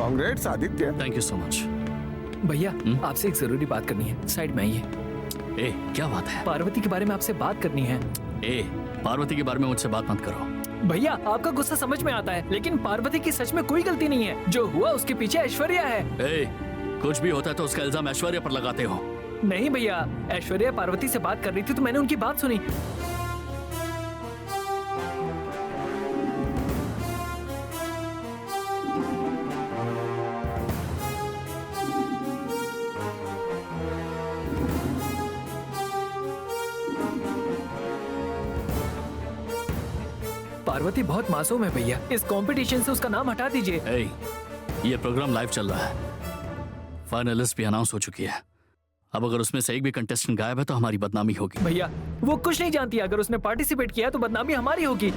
Congrats Aditya. Thank you so much. भैया आपसे एक जरूरी बात करनी है, साइड में आइए। ए, क्या बात है? पार्वती के बारे में आपसे बात करनी है। ए, पार्वती के बारे में मुझसे बात मत करो। भैया आपका गुस्सा समझ में आता है, लेकिन पार्वती की सच में कोई गलती नहीं है। जो हुआ उसके पीछे ऐश्वर्या है। ए, कुछ भी होता है तो उसका इल्जाम ऐश्वर्या पर लगाते हो। नहीं भैया, ऐश्वर्या पार्वती से बात कर रही थी तो मैंने उनकी बात सुनी। पार्वती बहुत मासूम है भैया, इस कंपटीशन से उसका नाम हटा दीजिए। ए, ये प्रोग्राम लाइव चल रहा है, फाइनलिस्ट भी अनाउंस हो चुकी है। अब अगर उसमें से एक भी कंटेस्टेंट गायब है तो हमारी बदनामी होगी। भैया वो कुछ नहीं जानती, अगर उसने पार्टिसिपेट किया तो बदनामी हमारी होगी।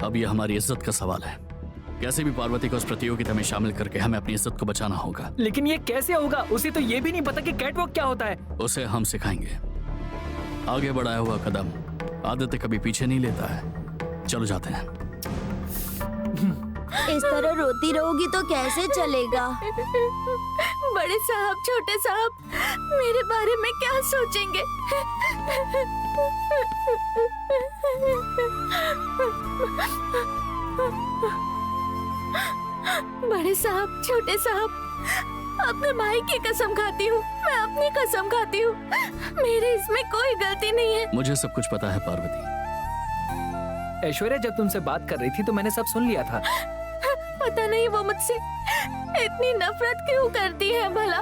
अब ये हमारी इज्जत का सवाल है। कैसे भी पार्वती को उस प्रतियोगिता में शामिल करके हमें अपनी इज्जत को बचाना होगा। लेकिन ये कैसे होगा? उसे तो ये भी नहीं पता कि कैटवॉक क्या होता है। उसे हम सिखाएंगे। आगे बढ़ाया हुआ कदम आदित्य कभी पीछे नहीं लेता है। चलो जाते हैं। इस तरह रोती रहोगी तो कैसे चलेगा? बड़े साहब, छोटे साहब, मेरे बारे में क्या सोचेंगे? बड़े साहब, छोटे साहब, अपने भाई की कसम खाती हूँ, मैं अपनी कसम खाती हूँ, मेरे इसमें कोई गलती नहीं है। मुझे सब कुछ पता है पार्वती। ऐश्वर्या जब तुमसे बात कर रही थी तो मैंने सब सुन लिया था। पता नहीं वो मुझसे इतनी नफरत क्यों करती है भला।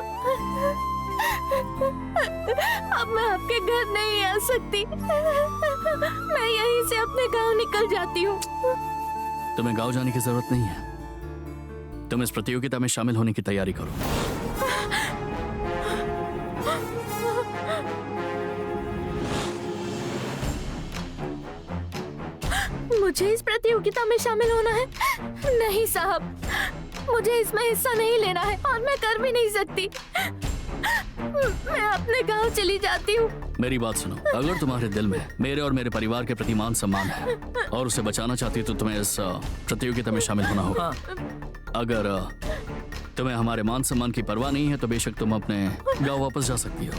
अब मैं आपके घर नहीं आ सकती, मैं यहीं से अपने गांव निकल जाती हूँ। तुम्हें गांव जाने की जरूरत नहीं है, तुम इस प्रतियोगिता में शामिल होने की तैयारी करो। मुझे इस प्रतियोगिता में शामिल होना है? नहीं साहब, मुझे इसमें हिस्सा नहीं लेना है और मैं कर भी नहीं सकती। मैं अपने गांव चली जाती हूँ। मेरी बात सुनो, अगर तुम्हारे दिल में मेरे और मेरे परिवार के प्रति मान सम्मान है और उसे बचाना चाहती हो तो तुम्हें इस प्रतियोगिता में शामिल होना होगा। अगर तुम्हें हमारे मान सम्मान की परवाह नहीं है तो बेशक तुम अपने गांव वापस जा सकती हो।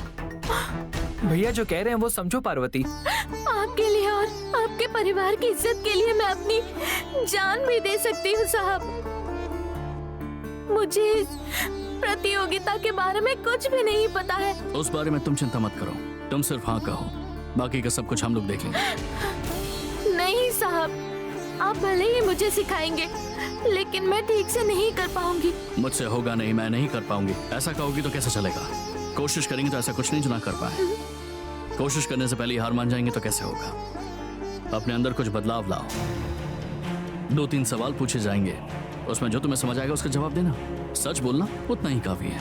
भैया जो कह रहे हैं वो समझो पार्वती। आपके लिए और आपके परिवार की इज्जत के लिए मैं अपनी जान भी दे सकती हूँ साहब। मुझे इस प्रतियोगिता के बारे में कुछ भी नहीं पता है। उस बारे में तुम चिंता मत करो, तुम सिर्फ हाँ कहो, बाकी का सब कुछ हम लोग देखेंगे। नहीं साहब, आप भले ही मुझे सिखाएंगे लेकिन मैं ठीक से नहीं कर पाऊंगी। मुझसे होगा नहीं, मैं नहीं कर पाऊंगी, ऐसा कहोगी तो कैसे चलेगा? कोशिश करेंगे तो ऐसा कुछ नहीं जो ना कर पाए। कोशिश करने से पहले हार मान जाएंगे तो कैसे होगा? अपने अंदर कुछ बदलाव लाओ। 2-3 सवाल पूछे जाएंगे, उसमें जो तुम्हें समझ आएगा उसका जवाब देना। सच बोलना उतना ही काफी है।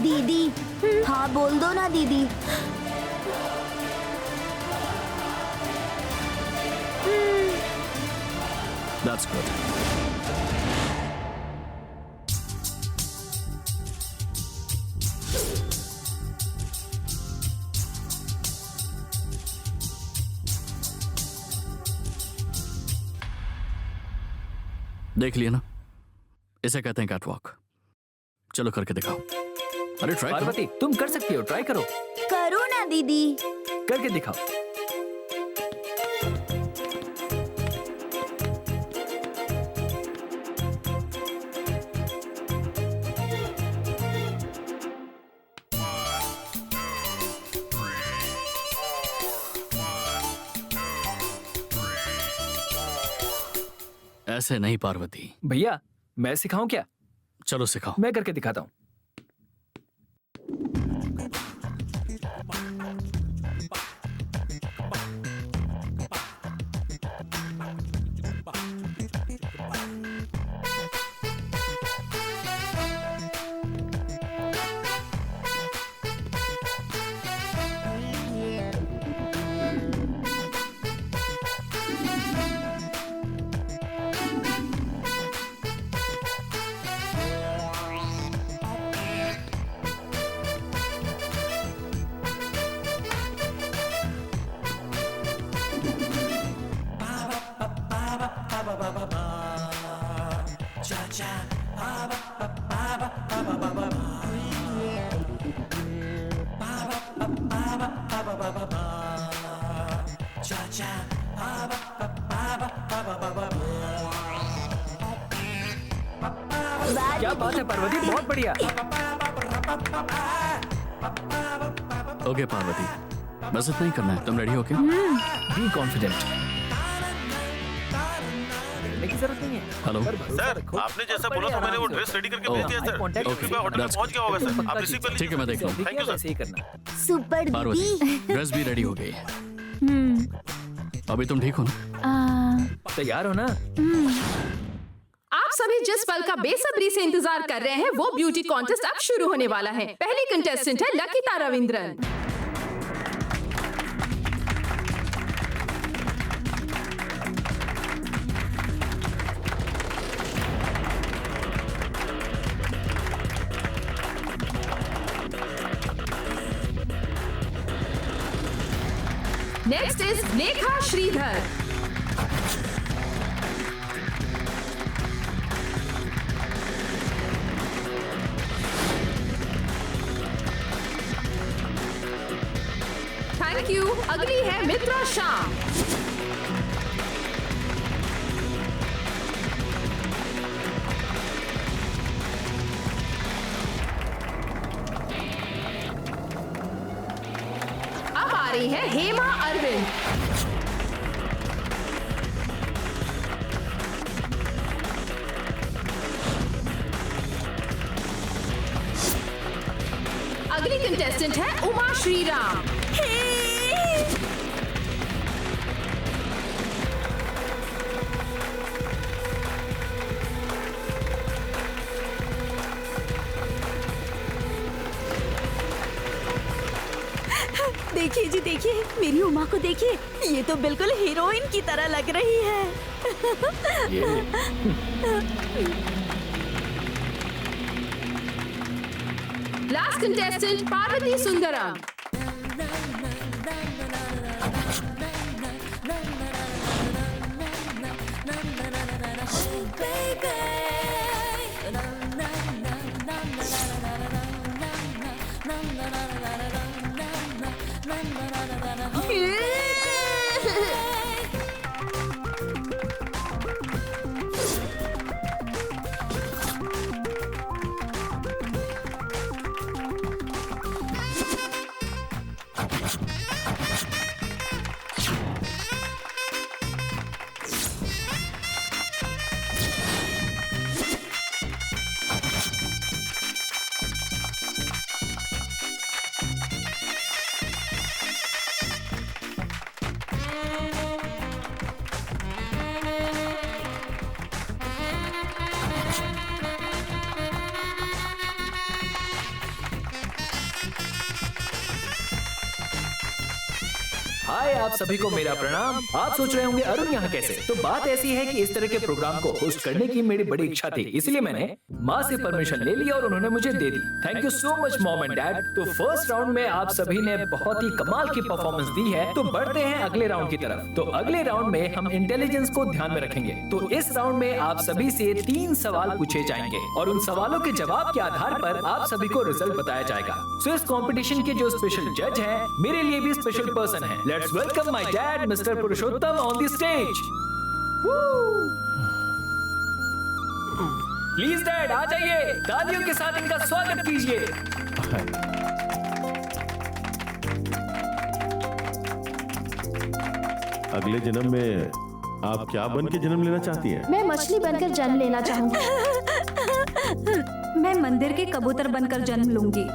दीदी, हाँ बोल दो ना दीदी। That's good. देख लिया ना, इसे कहते हैं कैटवॉक। चलो करके दिखाओ। अरे ट्राई करो। पार्वती तुम कर सकती हो, ट्राई करो। करो ना दीदी। करके दिखाओ। ऐसे नहीं पार्वती। भैया मैं सिखाऊं क्या? चलो सिखाओ। मैं करके दिखाता हूँ। क्या बात है पार्वती, बहुत बढ़िया। ओके पार्वती, बस इतना ही करना है। तुम रेडी हो क्या? बी कॉन्फिडेंट, की जरूरत नहीं है। हेलो सर, आपने जैसा बोला था मैंने वो ड्रेस रेडी करके भेज दिया सर। Okay. कृपया होटल में पहुंच गया होगा सर। आप रिसीव कर लीजिए। ठीक है, मैं देख लूँ। Thank you sir. ऐसे ही करना। सुपर पार्वती, दीदी। ड्रेस भी रेडी हो गई है। अभी तुम ठीक हो ना? तैयार हो ना? आप सभी जिस पल का बेसब्री से इंतजार कर रहे हैं वो ब्यूटी कॉन्टेस्ट अब शुरू होने वाला है। पहली कंटेस्टेंट है Lakita Ravindran. Next is Neha Shridhar. Thank you. अगली है मित्रा शाह। अब आ रही है हेमा अरविंद। अगली कंटेस्टेंट है उमा श्रीराम। देखिए जी, देखिए मेरी उमा को देखिए, ये तो बिल्कुल हीरोइन की तरह लग रही है। Last contestant Parvati Sundaram. Hi, आप सभी को मेरा प्रणाम। आप सोच रहे होंगे अरुण यहाँ कैसे? तो बात ऐसी है कि इस तरह के प्रोग्राम को होस्ट करने की मेरी बड़ी इच्छा थी, इसलिए मैंने माँ से परमिशन ले ली और उन्होंने मुझे दे दी। Thank you so much mom and dad. तो फर्स्ट राउंड में आप सभी ने बहुत ही कमाल की परफॉर्मेंस दी है। तो बढ़ते हैं अगले राउंड की तरफ। तो अगले राउंड में हम इंटेलिजेंस को ध्यान में रखेंगे। तो इस राउंड में आप सभी से 3 सवाल पूछे जाएंगे और उन सवालों के जवाब के आधार पर आप सभी को रिजल्ट बताया जाएगा। सो इस कंपटीशन के जो स्पेशल जज हैं, मेरे लिए भी स्पेशल पर्सन है। Let's welcome my dad mister Purushottam on the stage. Please dad आ जाइए, तालियों के साथ इनका स्वागत कीजिए। अगले जन्म में आप क्या बन के जन्म लेना चाहती हैं? मैं मछली बनकर जन्म लेना चाहूंगी। मैं मंदिर के कबूतर बनकर जन्म लूंगी।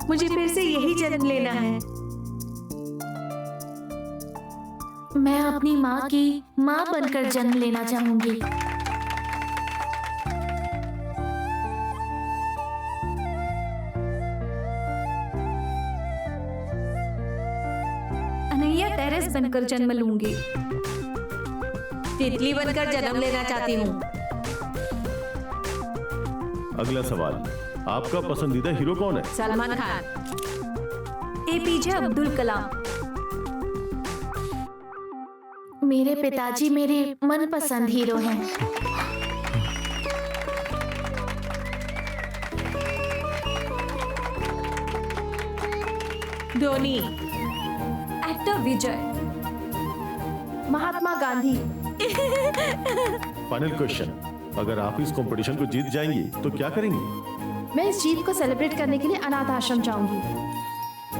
मुझे फिर से यही जन्म लेना है। मैं अपनी माँ की माँ बनकर जन्म लेना चाहूंगी। अनैया टेरेस बनकर जन्म लूंगी। तितली बनकर जन्म लेना चाहती हूँ। अगला सवाल, आपका पसंदीदा हीरो कौन है? सलमान खान। APJ अब्दुल कलाम। मेरे पिताजी मेरे मनपसंद हीरो हैं। धोनी। एक्टर विजय। महात्मा गांधी। फाइनल क्वेश्चन, अगर आप इस कंपटीशन को जीत जाएंगी तो क्या करेंगी? मैं इस जीत को सेलिब्रेट करने के लिए अनाथ आश्रम जाऊंगी।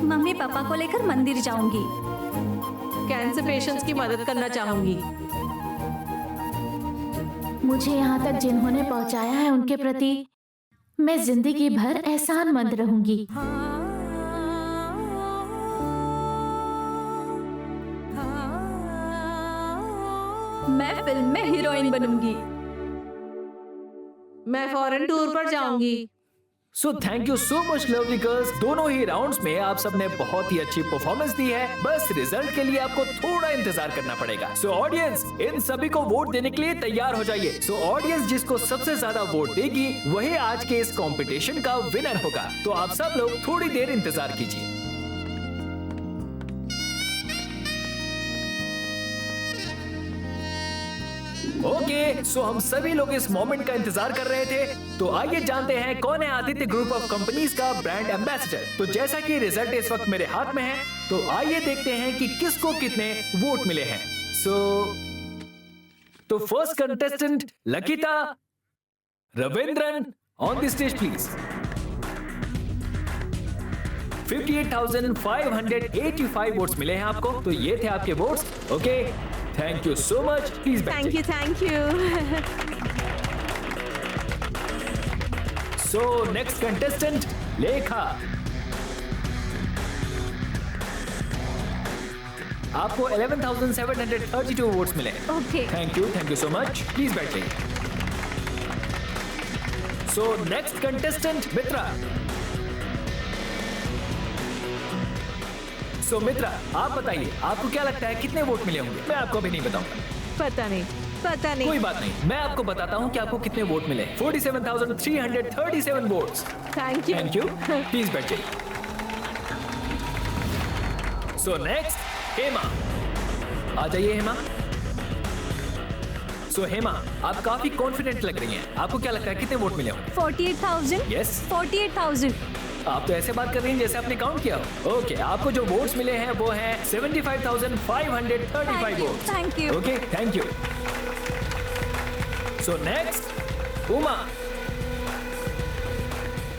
मम्मी पापा को लेकर मंदिर जाऊंगी। कैंसर पेशेंट्स की मदद करना चाहूंगी। मुझे यहाँ तक जिन्होंने पहुँचाया है उनके प्रति मैं जिंदगी भर एहसानमंद रहूंगी। मैं फिल्म में हीरोइन बनूंगी। मैं फॉरेन टूर पर जाऊंगी। So thank you so much lovely girls. दोनों ही राउंड्स में आप सबने बहुत ही अच्छी परफॉर्मेंस दी है। बस रिजल्ट के लिए आपको थोड़ा इंतजार करना पड़ेगा। सो ऑडियंस, इन सभी को वोट देने के लिए तैयार हो जाइए। सो ऑडियंस जिसको सबसे ज्यादा वोट देगी वही आज के इस कंपटीशन का विनर होगा। तो आप सब लोग थोड़ी देर इंतजार कीजिए। ओके, सो हम सभी लोग इस मोमेंट का इंतजार कर रहे थे। तो आइए जानते हैं कौन है आदित्य ग्रुप ऑफ कंपनीज का ब्रांड एम्बेसडर। तो जैसा कि रिजल्ट इस वक्त मेरे हाथ में है, तो आइए देखते हैं कि किसको कितने वोट मिले हैं। तो first contestant Lakita Ravindran, on the stage please. 58,585 votes मिले हैं आपको। तो ये थे आपके votes. Okay, thank you so much. Please thank you. So next contestant Lekha, आपको 11,732 वोट्स मिले। Okay, thank you so much. Please बैठिए। सो नेक्स्ट कंटेस्टेंट मित्रा। सो मित्रा, आप बताइए आपको क्या लगता है कितने वोट मिले होंगे? मैं आपको अभी नहीं बताऊंगा। पता नहीं। कोई बात नहीं, मैं आपको बताता हूं कि आपको कितने वोट मिले। 47,337 वोट्स। Thank you. प्लीज बैठिए। सो नेक्स्ट हेमा, आ जाइए हेमा। सो हेमा, आप काफी कॉन्फिडेंट लग रही हैं। आपको क्या लगता है कितने वोट मिले होंगे? 48,000। यस, 48,000। आप तो ऐसे बात कर रही हैं जैसे आपने काउंट किया हो। ओके, आपको जो वोट्स मिले हैं वो हैं 75,535 votes. Thank you. Okay, thank you. So next Uma,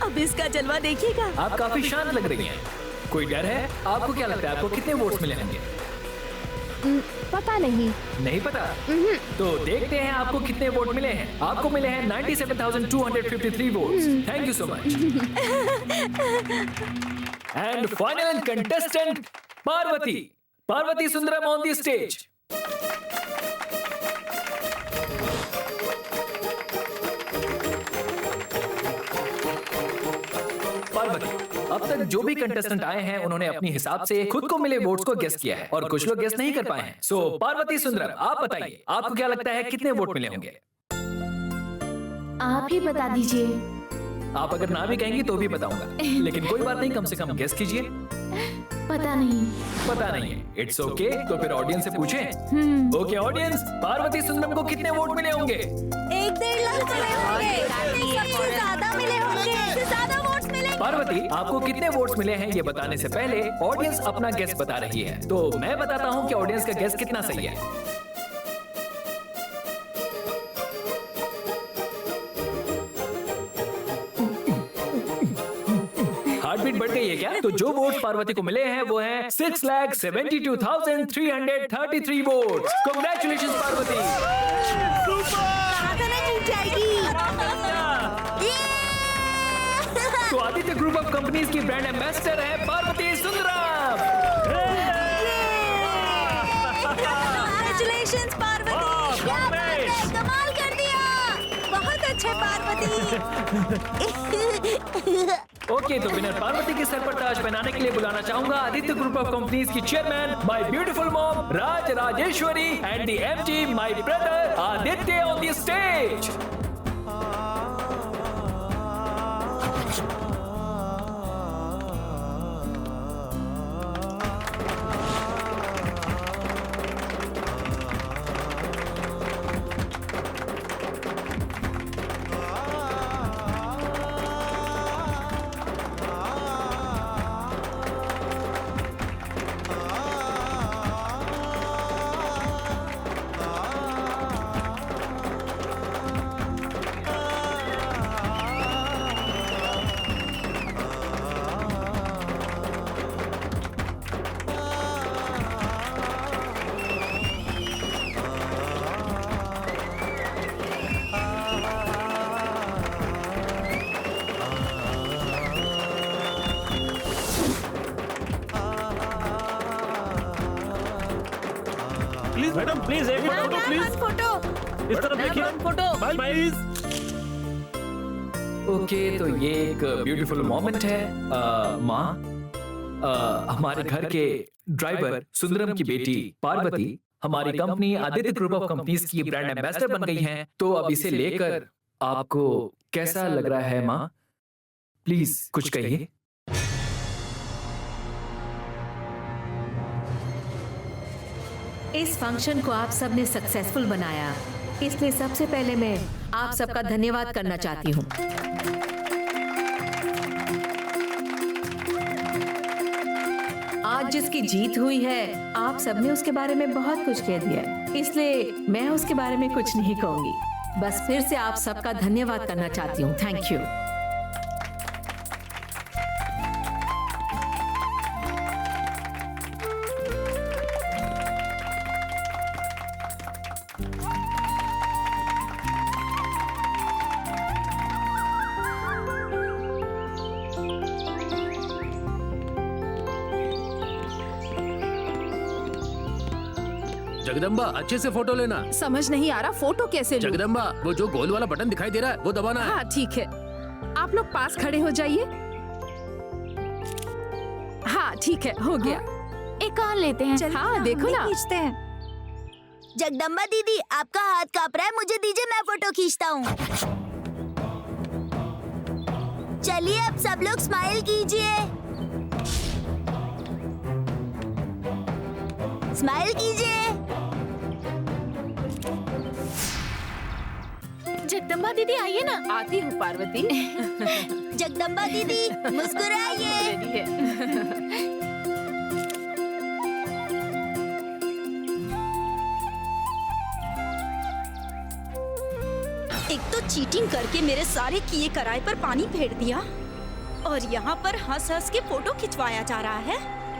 अब इसका जलवा देखिएगा। आप काफी शांत लग रही हैं। कोई डर है? आपको क्या लगता है आपको कितने वोट्स मिले होंगे? पता नहीं। नहीं पता? तो देखते हैं आपको कितने वोट मिले हैं। आपको मिले हैं 97,253 votes. Thank you so much. And final contestant Parvati Sundaram on the stage. Parvati, अब तक जो भी कंटेस्टेंट आए हैं उन्होंने अपने हिसाब से खुद को मिले वोट्स को गेस किया है और कुछ लोग गेस नहीं कर पाए हैं। सो पार्वती सुंदरम, आप बताइए आपको क्या लगता है कितने वोट मिले होंगे? आप ही बता दीजिए। आप अगर ना भी कहेंगी तो भी बताऊंगा, लेकिन कोई बात नहीं, कम से कम गेस कीजिए। पता नहीं। पता नहीं है, इट्स ओके। तो फिर ऑडियंस से पूछें। ओके ऑडियंस, पार्वती सुंदरम को कितने वोट मिले होंगे? 1-1.5 लाख मिले होंगे। सबसे ज्यादा मिले होंगे। सबसे ज्यादा वोट्स मिले। पार्वती, आपको कितने वोट्स मिले हैं ये बताने से पहले ऑडियंस अपना गेस बता रही है। तो मैं बताता हूँ कि ऑडियंस का गेस कितना सही है। हार्टबीट बढ़ गई है क्या? तो जो वोट पार्वती को मिले हैं वो हैं 6,72,333 वोट्स। कांग्रेचुलेशंस पार्वती। तो आदित्य ग्रुप ऑफ कंपनीज की ब्रांड एम्बेसडर है पार्वती सुंदरम। कांग्रेचुलेशंस पार्वती, क्या बात है, कमाल कर दिया। बहुत अच्छे पार्वती। ओके, तो विनर पार्वती के सर पर ताज पहनाने के लिए बुलाना चाहूंगा आदित्य ग्रुप ऑफ कंपनीज की chairman my beautiful mom Raj Rajeshwari and the MD my brother Aditya on the stage. Madam please एक फोटो प्लीज, फोटो इस तरफ देखिए, फोटो प्लीज। ओके, तो ये एक ब्यूटीफुल मोमेंट है। माँ, हमारे घर के ड्राइवर सुंदरम की बेटी पार्वती हमारी company Aditya group of companies की ब्रांड एम्बेसडर बन गई हैं। तो अब इसे लेकर आपको कैसा लग रहा है माँ? प्लीज कुछ कहिए। इस फंक्शन को आप सबने सक्सेसफुल बनाया, इसलिए सबसे पहले मैं आप सबका धन्यवाद करना चाहती हूँ। आज जिसकी जीत हुई है, आप सबने उसके बारे में बहुत कुछ कह दिया है, इसलिए मैं उसके बारे में कुछ नहीं कहूंगी। बस फिर से आप सबका धन्यवाद करना चाहती हूँ। Thank you. जगदम्बा अच्छे से फोटो लेना। समझ नहीं आ रहा फोटो कैसे लूं? जगदम्बा वो जो गोल वाला बटन दिखाई दे रहा है वो दबाना है। हाँ ठीक है, आप लोग पास खड़े हो जाइए। हाँ ठीक है, हो गया। एक और लेते हैं। हाँ देखो ना, खींचते हैं। जगदम्बा दीदी, आपका हाथ कांप रहा है, मुझे दीजिए, मैं फोटो खींचता हूँ। चलिए अब सब लोग स्माइल कीजिए, स्माइल कीजिए। जगदम्बा दीदी आइए ना। आती हूँ पार्वती। जगदम्बा दीदी मुस्कुराइए। रेडी है। एक तो चीटिंग करके मेरे सारे किए कराए पर पानी फेर दिया, और यहाँ पर हंस हंस के फोटो खिंचवाया जा रहा है।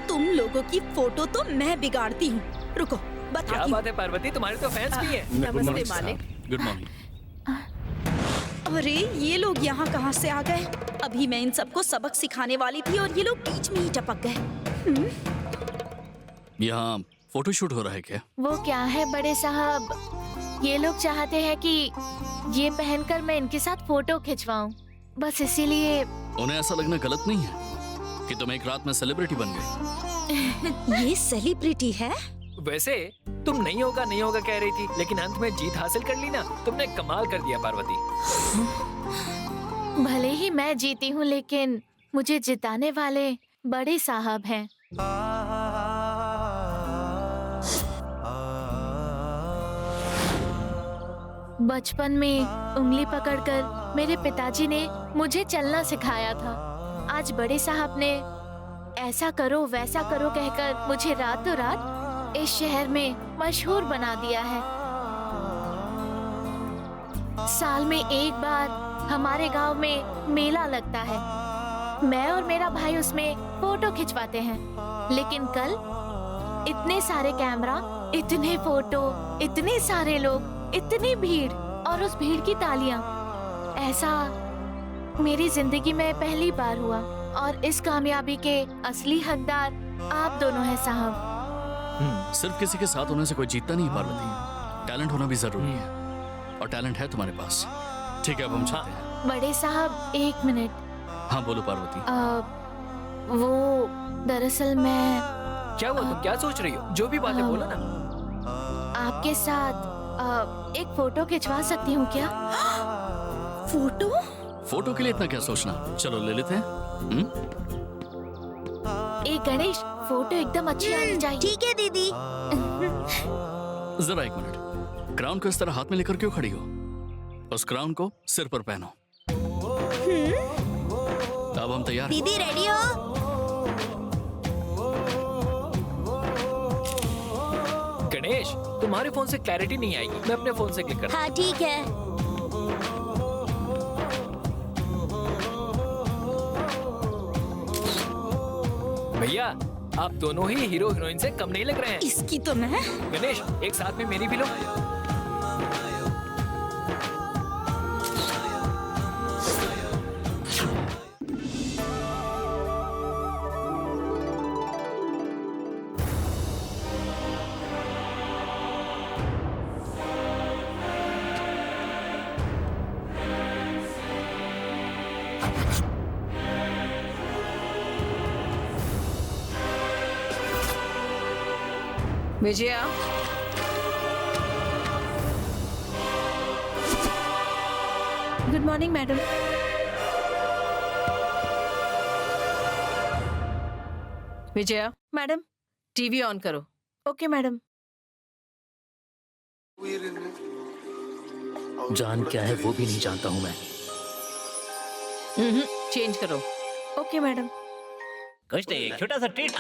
तुम लोगों की फोटो तो मैं बिगाड़ती हूँ। रुको क्या बताती बात है पार्वती, तुम्हारे तो फैंस भी हैं। नमस्ते मालिक। Good morning. हूँ। अरे ये लोग यहाँ कहाँ से आ गए? अभी मैं इन सबको सबक सिखाने वाली थी और ये लोग बीच में ही टपक गए। यहाँ फोटोशूट हो रहा है क्या? वो क्या है बड़े साहब, ये लोग चाहते हैं कि ये पहनकर मैं इनके साथ फोटो खिंचवाऊं, बस इसीलिए। उन्हें ऐसा लगना गलत नहीं है कि तुम एक रात में सेलिब्रिटी बन गई। ये सेलिब्रिटी है? वैसे तुम नहीं होगा कह रही थी, लेकिन अंत में जीत हासिल कर ली ना। तुमने कमाल कर दिया पार्वती। भले ही मैं जीती हूँ, लेकिन मुझे जिताने वाले बड़े साहब हैं। बचपन में उंगली पकड़कर मेरे पिताजी ने मुझे चलना सिखाया था। आज बड़े साहब ने ऐसा करो वैसा करो कहकर मुझे रातों रात इस शहर में मशहूर बना दिया है। साल में एक बार हमारे गांव में मेला लगता है। मैं और मेरा भाई उसमें फोटो खिंचवाते हैं, लेकिन कल इतने सारे कैमरा, इतने फोटो, इतने सारे लोग, इतनी भीड़ और उस भीड़ की तालियां, ऐसा मेरी जिंदगी में पहली बार हुआ। और इस कामयाबी के असली हकदार आप दोनों हैं साहब। सिर्फ किसी के साथ होने से कोई जीतता नहीं पार्वती, टैलेंट होना भी जरूरी है, और टैलेंट है तुम्हारे पास। ठीक है, अब हम चलते हैं। बड़े साहब एक मिनट। हाँ बोलो पार्वती। वो दरअसल मैं क्या हुआ, तुम क्या सोच रही हो? जो भी बातें बोलो ना। आपके साथ एक फोटो खिंचवा सकती हूँ क्या? फोटो? फोटो के लिए इतना क्या सोचना, चलो ले लेते हैं। एक गणेश, फोटो एकदम अच्छी आनी चाहिए। ठीक है दीदी। जरा एक मिनट, क्राउन को इस तरह हाथ में लेकर क्यों खड़ी हो? उस क्राउन को सिर पर पहनो। अब हम तैयार। दीदी रेडी हो? गणेश, तुम्हारे फोन से क्लैरिटी नहीं आएगी, मैं अपने फोन से क्लिक करता हाँ ठीक है। हूँ। भैया, आप दोनों ही हीरो हीरोइन से कम नहीं लग रहे हैं। इसकी तो मैं। गणेश, एक साथ में मेरी भी लो। Vijaya, good morning madam. Vijaya, madam. TV on करो। Okay madam. जान क्या है वो भी नहीं जानता हूँ मैं। चेंज करो। Okay madam. कुछ नहीं, छोटा सा ट्रीट।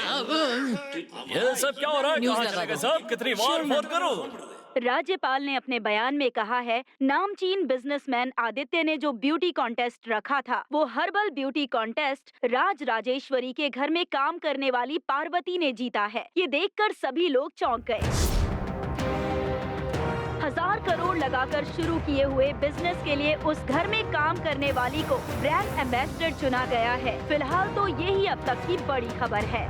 ये सब क्या हो रहा है? न्यूज़ कहाँ लगा चले गए दो। सब? कितनी बार फोन करूं? राज्यपाल ने अपने बयान में कहा है, नामचीन बिजनेसमैन आदित्य ने जो ब्यूटी कॉन्टेस्ट रखा था, वो herbal beauty contest Raj Rajeshwari के घर में काम करने वाली पार्वती ने जीता है। ये देखकर सभी लोग चौंक गए। 1000 करोड़ लगाकर शुरू किए हुए बिजनेस के लिए उस घर में काम करने वाली को ब्रांड एम्बेसडर चुना गया है। फिलहाल तो यही अब तक की बड़ी खबर है।